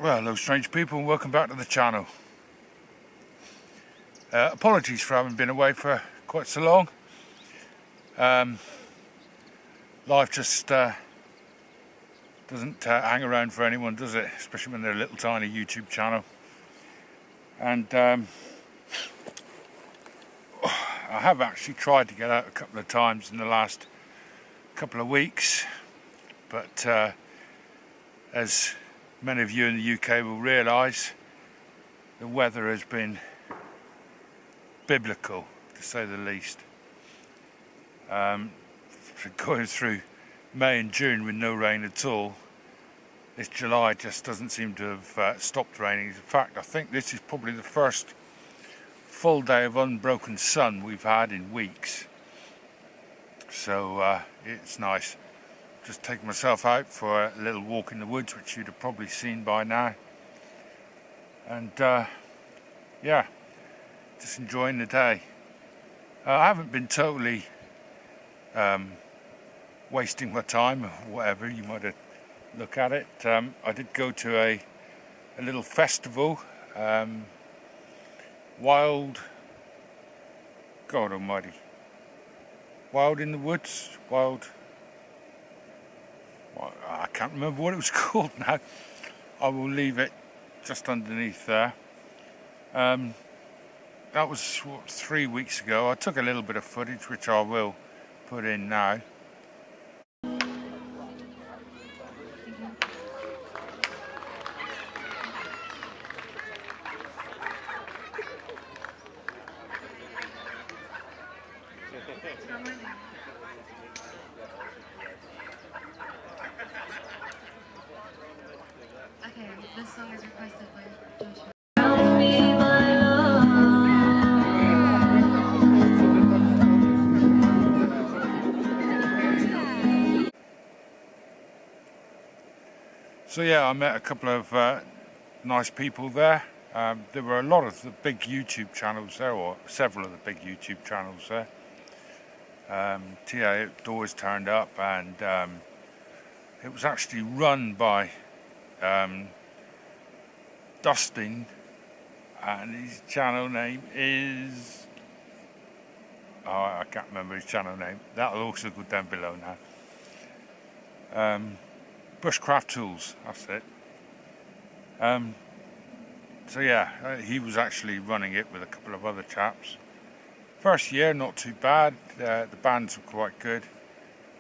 Well, hello strange people, and welcome back to the channel. Apologies for having been away for quite so long. Life just doesn't hang around for anyone, does it? Especially when they're a little tiny YouTube channel. And I have actually tried to get out a couple of times in the last couple of weeks, but as many of you in the UK will realise, the weather has been biblical, to say the least. Going through May and June with no rain at all, this July just doesn't seem to have stopped raining. In fact, I think this is probably the first full day of unbroken sun we've had in weeks. So it's nice. Just taking myself out for a little walk in the woods, which you'd have probably seen by now. And yeah, just enjoying the day. I haven't been totally wasting my time, or whatever you might look at it. I did go to a little festival, Wild, God almighty, Wild in the Woods, I can't remember what it was called now. I will leave it just underneath there. That was 3 weeks ago. I took a little bit of footage, which I will put in now. Okay, this song is requested by Joshua. So yeah, I met a couple of nice people there. There were a lot of the big YouTube channels there, or several of the big YouTube channels there. TA Outdoors turned up, and it was actually run by Dustin, and his channel name is, I can't remember his channel name. That'll also go down below now. Bushcraft Tools, that's it. So yeah, he was actually running it with a couple of other chaps. First year, not too bad. The bands were quite good.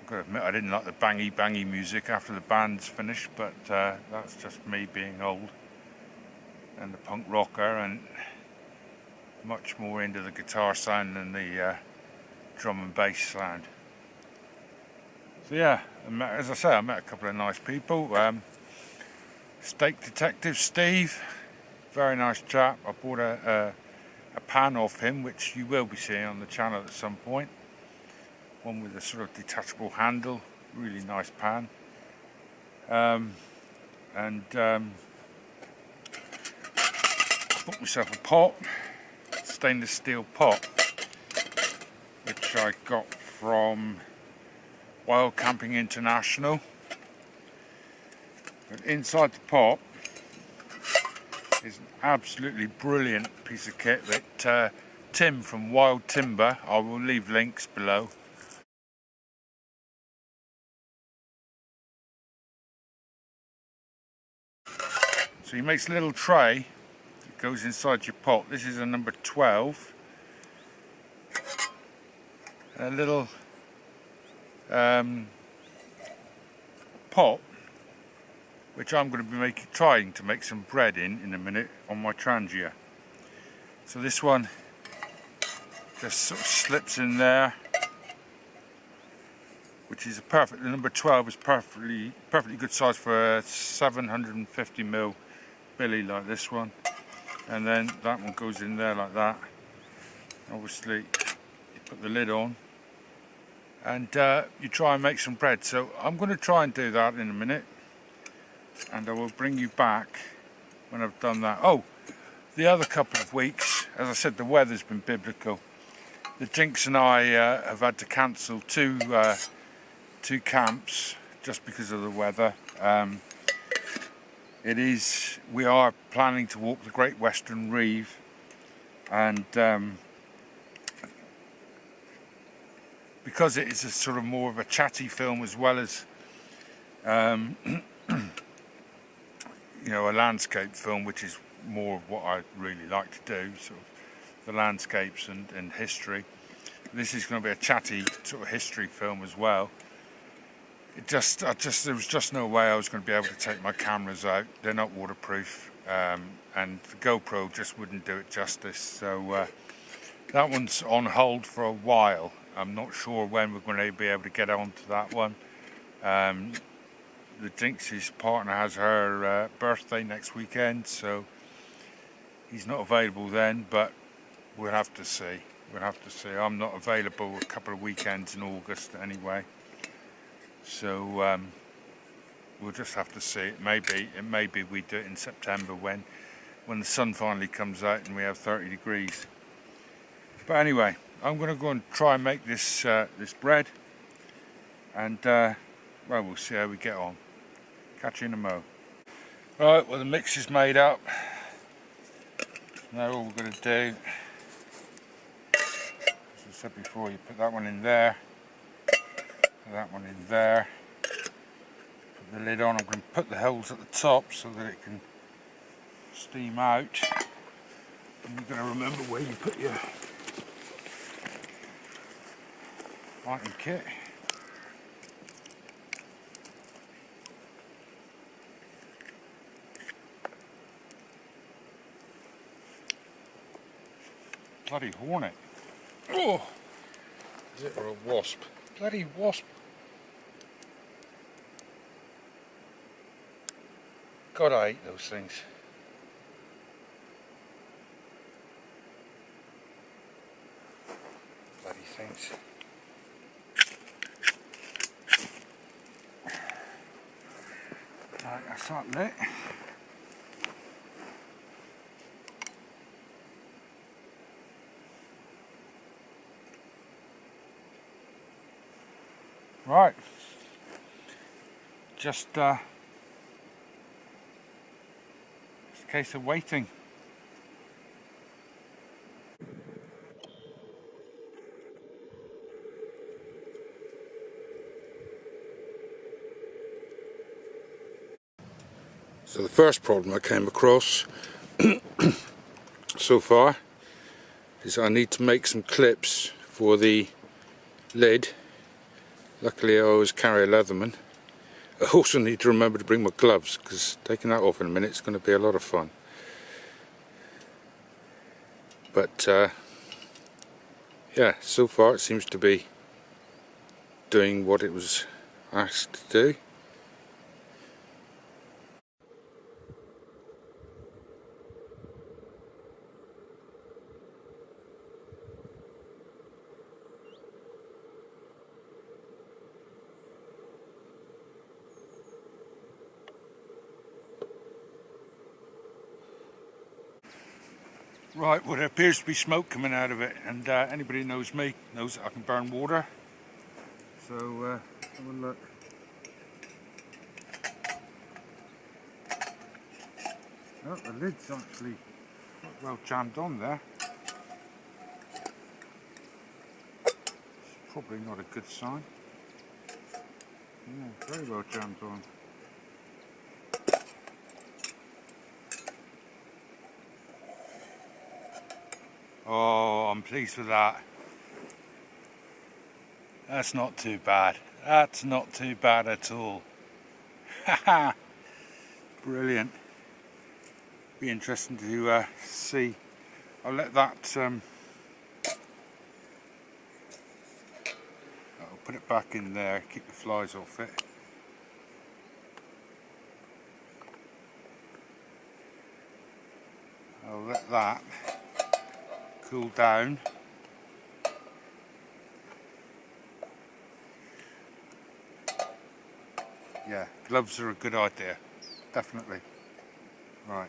I've got to admit, I didn't like the bangy music after the band's finished, but that's just me being old and the punk rocker, and much more into the guitar sound than the drum and bass sound. So yeah, as I say, I met a couple of nice people. Steak Detective Steve, very nice chap. I bought a pan off him, which you will be seeing on the channel at some point. One with a sort of detachable handle, really nice pan. I bought myself a pot, stainless steel pot, which I got from Wild Camping International. But inside the pot is an absolutely brilliant piece of kit that Tim from Wild Timber, I will leave links below. So he makes a little tray that goes inside your pot. This is a number 12. A little pot which I'm going to be trying to make some bread in a minute on my Trangia. So this one just sort of slips in there, which is a perfect. The number 12 is perfectly good size for a 750mm billy like this one, and then that one goes in there like that. Obviously, you put the lid on, and you try and make some bread. So I'm going to try and do that in a minute, and I will bring you back when I've done that. Oh, the other couple of weeks, as I said, the weather's been biblical. The Jinx and I have had to cancel two camps just because of the weather. We are planning to walk the Great Western Reef, and because it is a sort of more of a chatty film as well as you know, a landscape film, which is more of what I really like to do, sort of the landscapes and history. This is going to be a chatty sort of history film as well. There was just no way I was going to be able to take my cameras out. They're not waterproof, and the GoPro just wouldn't do it justice. So that one's on hold for a while. I'm not sure when we're going to be able to get on to that one. The Jinx's partner has her birthday next weekend, so he's not available then, but we'll have to see. We'll have to see. I'm not available a couple of weekends in August anyway, so we'll just have to see. It may be we do it in September when the sun finally comes out and we have 30 degrees. But anyway, I'm going to go and try and make this this bread, and well, we'll see how we get on. Catch you in a mo. Right, well, the mix is made up. Now all we're going to do, as I said before, you put that one in there, put that one in there, put the lid on. I'm going to put the holes at the top so that it can steam out. And you've got to remember where you put your lighting kit. Bloody hornet. Oh! Is it, or a wasp? Bloody wasp. God, I hate those things. Bloody things. Right, that's that lit. Right, just a case of waiting. So the first problem I came across so far is I need to make some clips for the lid. Luckily I always carry a Leatherman. I also need to remember to bring my gloves, because taking that off in a minute is going to be a lot of fun. But yeah, so far it seems to be doing what it was asked to do. Right, well there appears to be smoke coming out of it, and anybody who knows me knows that I can burn water. So have a look. Oh, the lid's actually quite well jammed on there. It's probably not a good sign. Yeah, very well jammed on. Oh, I'm pleased with that. That's not too bad. That's not too bad at all. Haha! Brilliant. Be interesting to see. I'll let that. I'll put it back in there. Keep the flies off it. I'll let that cool down. Yeah, gloves are a good idea, definitely. Right.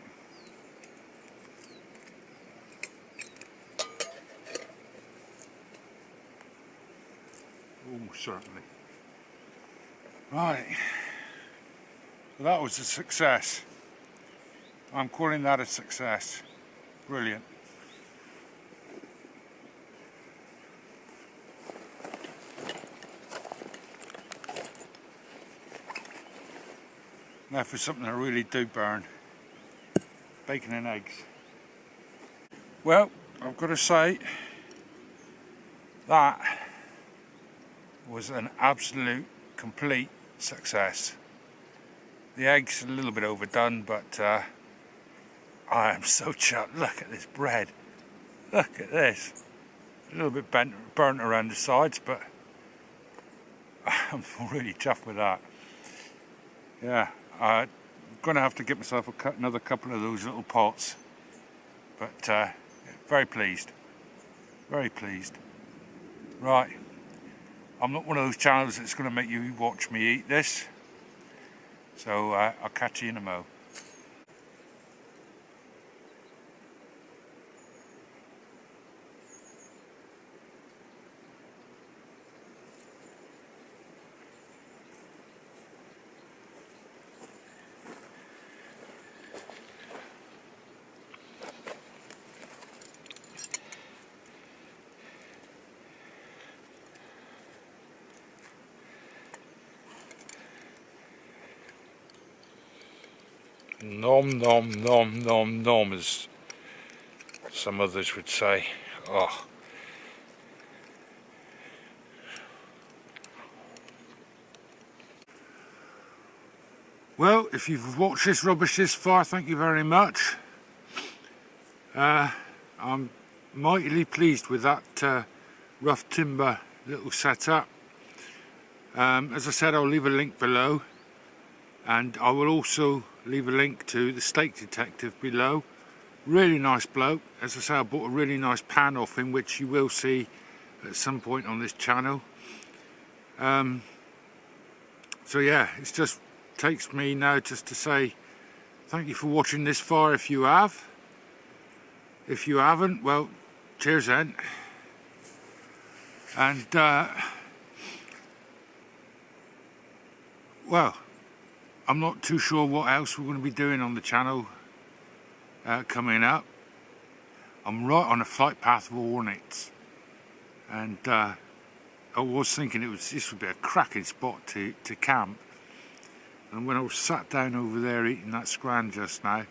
Oh, certainly. Right. Well, that was a success. I'm calling that a success. Brilliant. Now for something I really do burn. Bacon and eggs. Well, I've got to say, that was an absolute, complete success. The eggs are a little bit overdone, but I am so chuffed. Look at this bread. Look at this. A little bit burnt around the sides, but I'm really chuffed with that. Yeah. I'm going to have to get myself another couple of those little pots, but very pleased, very pleased. Right, I'm not one of those channels that's going to make you watch me eat this, so I'll catch you in a mo. Nom nom nom nom nom, as some others would say. Oh. Well, if you've watched this rubbish this far, thank you very much. I'm mightily pleased with that rough timber little setup. As I said, I'll leave a link below, and I will also leave a link to the Steak Detective below. Really nice bloke. As I say, I bought a really nice pan off him, which you will see at some point on this channel. So yeah, it just takes me now just to say thank you for watching this far, if you have. If you haven't, well, cheers then. And well, I'm not too sure what else we're going to be doing on the channel coming up. I'm right on a flight path of hornets, and I was thinking this would be a cracking spot to camp. And when I was sat down over there eating that scran just now,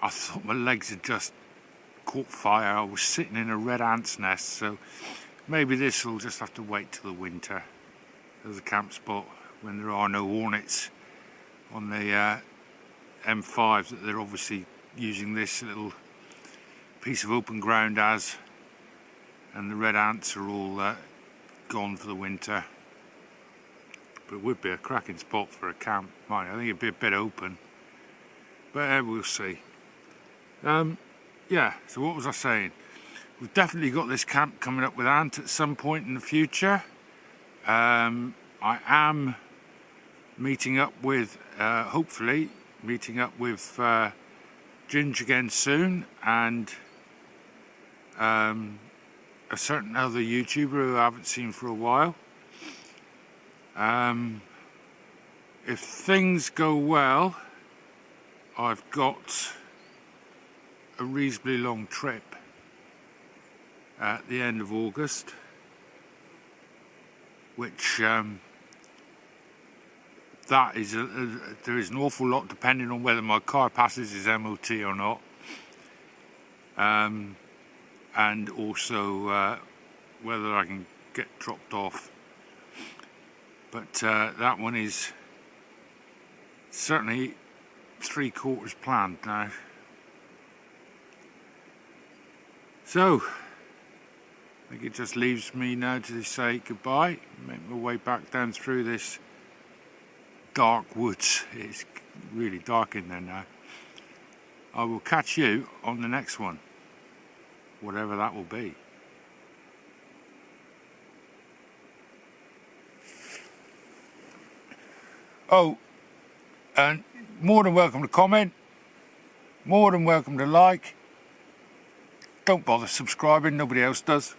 I thought my legs had just caught fire. I was sitting in a red ant's nest, so maybe this will just have to wait till the winter as a camp spot when there are no hornets on the M5 that they're obviously using this little piece of open ground as, and the red ants are all gone for the winter. But it would be a cracking spot for a camp. I think it'd be a bit open, but we'll see. Yeah, so what was I saying? We've definitely got this camp coming up with ant at some point in the future. I am meeting up with, hopefully, meeting up with Ginge again soon, and a certain other YouTuber who I haven't seen for a while. If things go well, I've got a reasonably long trip at the end of August, which that is there is an awful lot depending on whether my car passes its MOT or not, and also whether I can get dropped off. But that one is certainly 3/4 planned now. So I think it just leaves me now to say goodbye, make my way back down through this dark woods. It's really dark in there now. I will catch you on the next one, whatever that will be. Oh, and more than welcome to comment, more than welcome to like. Don't bother subscribing, nobody else does.